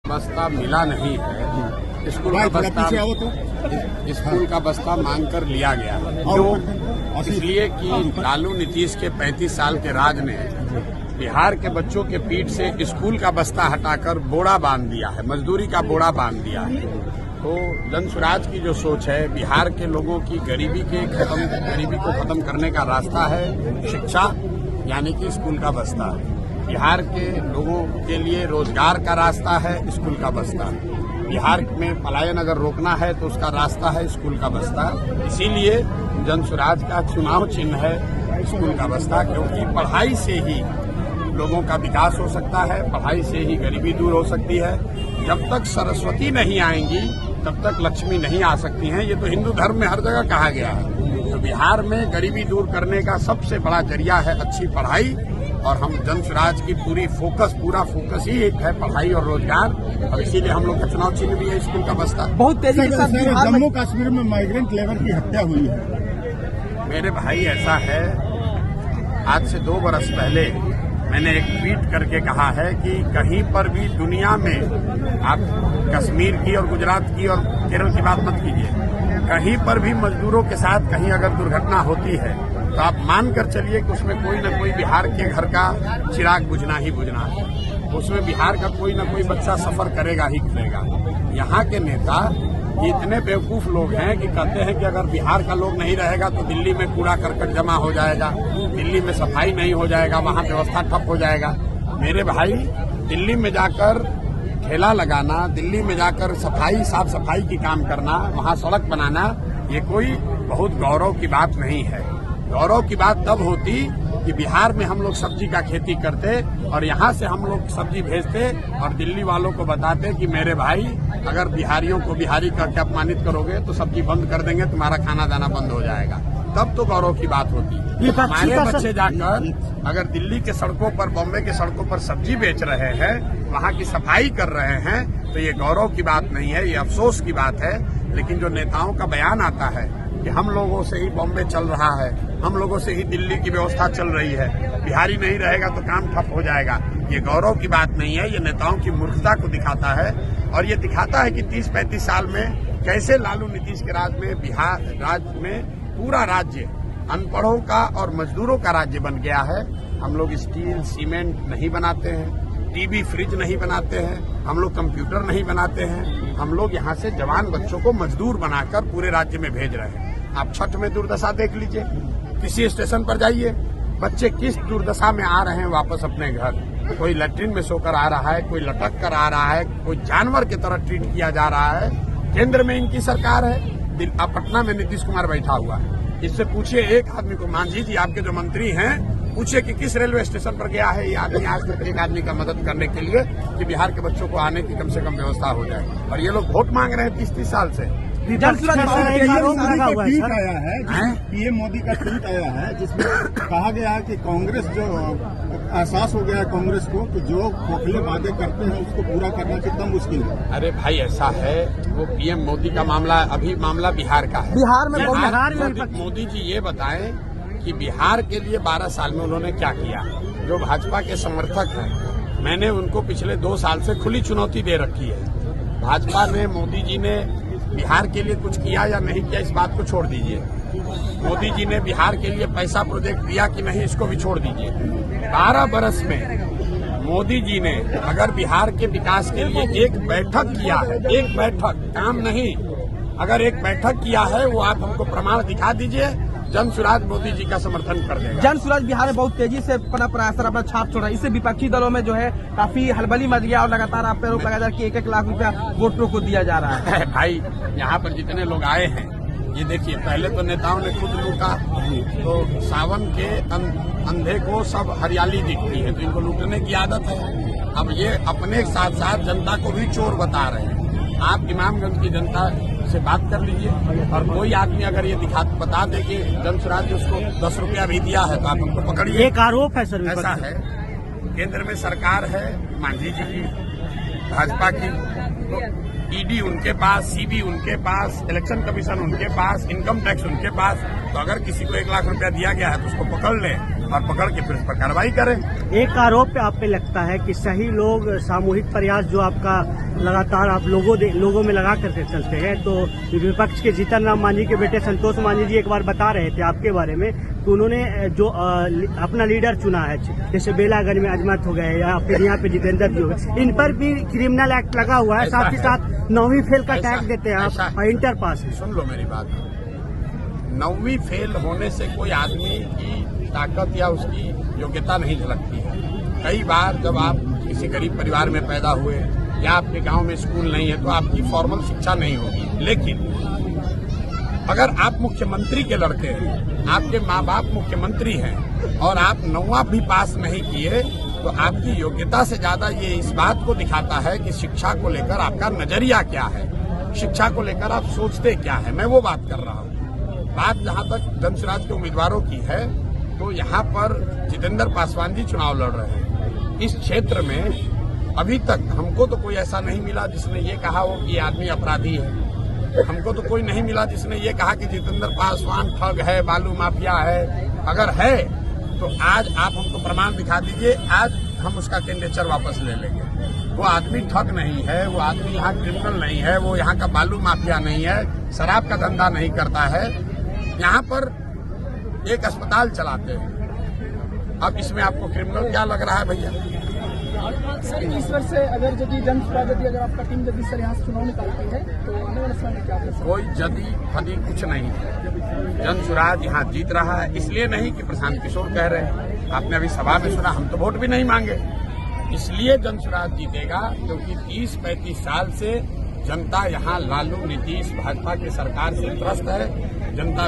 बस्ता मिला नहीं है। स्कूल का बस्ता मांग कर लिया गया। क्यों? इसलिए कि लालू नीतीश के 35 साल के राज ने बिहार के बच्चों के पीठ से स्कूल का बस्ता हटाकर बोरा बांध दिया है, मजदूरी का बोरा बांध दिया है। तो जन स्वराज की जो सोच है, बिहार के लोगों की गरीबी को खत्म करने का रास्ता है शिक्षा, यानी कि स्कूल का बस्ता। बिहार के लोगों के लिए रोजगार का रास्ता है स्कूल का बस्ता। बिहार में पलायन अगर रोकना है तो उसका रास्ता है स्कूल का बस्ता। इसीलिए जन स्वराज का चुनाव चिन्ह है स्कूल का बस्ता, क्योंकि पढ़ाई से ही लोगों का विकास हो सकता है, पढ़ाई से ही गरीबी दूर हो सकती है। जब तक सरस्वती नहीं आएंगी तब तक लक्ष्मी नहीं आ सकती हैं। ये तो हिंदू धर्म में हर जगह कहा गया है। तो बिहार में गरीबी दूर करने का सबसे बड़ा जरिया है अच्छी पढ़ाई, और हम जन स्वराज की पूरा फोकस ही एक है पढ़ाई और रोजगार, और इसीलिए हम लोग का चुनाव चिन्ह भी है स्कूल का बस्ता। बहुत तेजी के साथ जम्मू कश्मीर में माइग्रेंट लेबर की हत्या हुई है। मेरे भाई, ऐसा है, आज से 2 बरस पहले मैंने एक ट्वीट करके कहा है कि कहीं पर भी दुनिया में, आप कश्मीर की और गुजरात की और केरल की बात मत कीजिए, कहीं पर भी मजदूरों के साथ कहीं अगर दुर्घटना होती है तो आप मान कर चलिए कि उसमें कोई न कोई बिहार के घर का चिराग बुझना ही बुझना है। उसमें बिहार का कोई न कोई बच्चा सफर करेगा ही करेगा। यहाँ के नेता इतने बेवकूफ लोग हैं कि कहते हैं कि अगर बिहार का लोग नहीं रहेगा तो दिल्ली में कूड़ा करकट जमा हो जाएगा, दिल्ली में सफाई नहीं हो जाएगा, वहाँ व्यवस्था ठप हो जाएगा। मेरे भाई, दिल्ली में जाकर ठेला लगाना, दिल्ली में जाकर साफ सफाई की काम करना, वहाँ सड़क बनाना, ये कोई बहुत गौरव की बात नहीं है। गौरव की बात तब होती कि बिहार में हम लोग सब्जी का खेती करते और यहाँ से हम लोग सब्जी भेजते और दिल्ली वालों को बताते कि मेरे भाई, अगर बिहारियों को बिहारी करके अपमानित करोगे तो सब्जी बंद कर देंगे, तुम्हारा खाना दाना बंद हो जाएगा। तब तो गौरव की बात होती। हमारे बच्चे जाकर अगर दिल्ली के सड़कों पर, बॉम्बे के सड़कों पर सब्जी बेच रहे हैं, वहाँ की सफाई कर रहे हैं, तो ये गौरव की बात नहीं है, ये अफसोस की बात है। लेकिन जो नेताओं का बयान आता है कि हम लोगों से ही बॉम्बे चल रहा है, हम लोगों से ही दिल्ली की व्यवस्था चल रही है, बिहारी नहीं रहेगा तो काम ठप हो जाएगा, ये गौरव की बात नहीं है। ये नेताओं की मूर्खता को दिखाता है, और ये दिखाता है कि 30-35 साल में कैसे लालू नीतीश के राज में बिहार राज्य में पूरा राज्य अनपढ़ों का और मजदूरों का राज्य बन गया है। हम लोग स्टील सीमेंट नहीं बनाते हैं, टीवी फ्रिज नहीं बनाते हैं, हम लोग कंप्यूटर नहीं बनाते हैं, हम लोग यहाँ से जवान बच्चों को मजदूर बनाकर पूरे राज्य में भेज रहे हैं। आप छठ में दुर्दशा देख लीजिए, किसी स्टेशन पर जाइए, बच्चे किस दुर्दशा में आ रहे हैं वापस अपने घर। कोई लैट्रिन में सोकर आ रहा है, कोई लटक कर आ रहा है, कोई जानवर की तरह ट्रीट किया जा रहा है। केंद्र में इनकी सरकार है, पटना में नीतीश कुमार बैठा हुआ है। इससे पूछिए एक आदमी को, मांझी जी आपके जो मंत्री हैं, पूछिए कि किस रेलवे स्टेशन पर गया है ये आदमी आज तक एक आदमी का मदद करने के लिए कि बिहार के बच्चों को आने की कम से कम व्यवस्था हो जाए। और ये लोग वोट मांग रहे हैं 30-30 साल से। पीएम मोदी का ट्वीट आया है जिसमें कहा गया है कि कांग्रेस जो एहसास हो गया है कांग्रेस को कि जो खोखले वादे करते हैं उसको पूरा करना कितना मुश्किल है। अरे भाई, ऐसा है, वो पीएम मोदी का मामला, अभी मामला बिहार का है। बिहार में मोदी जी ये बताएं कि बिहार के लिए 12 साल में उन्होंने क्या किया। जो भाजपा के समर्थक हैं, मैंने उनको पिछले 2 साल से खुली चुनौती दे रखी है। भाजपा ने, मोदी जी ने बिहार के लिए कुछ किया या नहीं किया, इस बात को छोड़ दीजिए। मोदी जी ने बिहार के लिए पैसा प्रोजेक्ट दिया कि नहीं, इसको भी छोड़ दीजिए। 12 बरस में मोदी जी ने अगर बिहार के विकास के लिए एक बैठक किया है, एक बैठक, काम नहीं, अगर एक बैठक किया है, वो आप हमको प्रमाण दिखा दीजिए। जन स्वराज मोदी जी का समर्थन कर देगा। जन स्वराज बिहार में बहुत तेजी से पनप रहा है, सर अपना छाप छोड़ रहा है। इससे विपक्षी दलों में जो है काफी हलबली मच गया और लगातार आप पे आरोप लगाया जा रहा है कि 1-1 लाख रुपया वोटरों को दिया जा रहा है। भाई, यहाँ पर जितने लोग आए हैं, ये देखिए, पहले तो नेताओं ने खुद लूटा, तो सावन के अंधे को सब हरियाली दिखती है, तो इनको लूटने की आदत है। अब ये अपने साथ साथ जनता को भी चोर बता रहे हैं। आप इमामगंज की जनता से बात कर लीजिए, और कोई आदमी अगर ये बता दे कि जन स्वराज ने उसको 10 रुपया भी दिया है तो आप उनको पकड़िए। एक आरोप है सर, ऐसा है, केंद्र में सरकार है मांझी जी की, भाजपा की, तो ईडी उनके पास, सीबी उनके पास, इलेक्शन कमीशन उनके पास, इनकम टैक्स उनके पास। तो अगर किसी को 1 लाख रुपया दिया गया है तो उसको पकड़ ले। और पकड़ के फिर उस पर कार्रवाई करें। एक आरोप आप पे लगता है कि सही लोग सामूहिक प्रयास जो आपका लगातार आप लोगों में लगा करके चलते हैं, तो विपक्ष के जीतन राम मांझी के बेटे संतोष मांझी जी एक बार बता रहे थे आपके बारे में कि उन्होंने जो अपना लीडर चुना है, जैसे बेलागंज में अजमत हो गए या फिर यहाँ पे जितेंद्र जी हो गए, इन पर भी क्रिमिनल एक्ट लगा हुआ है, साथ ही साथ 9वीं फेल का टैग देते हैं आप, इंटर पास है। सुन लो मेरी बात, 9वीं फेल होने से कोई आदमी की ताकत या उसकी योग्यता नहीं झलकती है। कई बार जब आप किसी गरीब परिवार में पैदा हुए या आपके गांव में स्कूल नहीं है तो आपकी फॉर्मल शिक्षा नहीं होगी, लेकिन अगर आप मुख्यमंत्री के लड़के हैं, आपके माँ बाप मुख्यमंत्री हैं और आप 9वां भी पास नहीं किए, तो आपकी योग्यता से ज्यादा ये इस बात को दिखाता है कि शिक्षा को लेकर आपका नजरिया क्या है, शिक्षा को लेकर आप सोचते क्या है। मैं वो बात कर रहा हूँ। बात जहाँ तक जनसुराज के उम्मीदवारों की है, तो यहाँ पर जितेंद्र पासवान जी चुनाव लड़ रहे हैं। इस क्षेत्र में अभी तक हमको तो कोई ऐसा नहीं मिला जिसने ये कहा हो कि ये आदमी अपराधी है। हमको तो कोई नहीं मिला जिसने ये कहा कि जितेंद्र पासवान ठग है, बालू माफिया है। अगर है तो आज आप हमको प्रमाण दिखा दीजिए, आज हम उसका कैंडिडेचर वापस ले लेंगे। वो आदमी ठग नहीं है, वो आदमी यहाँ क्रिमिनल नहीं है, वो यहाँ का बालू माफिया नहीं है, शराब का धंधा नहीं करता है, यहाँ पर एक अस्पताल चलाते हैं। अब इसमें आपको क्रिमिनल क्या लग रहा है भैया? सर, इस वर्ष से अगर यदि जनसुराज अगर आपका टीम यदि सर यहाँ से चुनाव निकालती है तो आने वाले समय में क्या होगा? कोई जदी फदी कुछ नहीं है। जनसुराज यहाँ जीत रहा है, इसलिए नहीं कि प्रशांत किशोर कह रहे हैं। आपने अभी सभा में सुना, हम तो वोट भी नहीं मांगे। इसलिए जनसुराज जीतेगा क्योंकि 30-35 साल से जनता यहाँ लालू, नीतीश, भाजपा की सरकार से त्रस्त है। जनता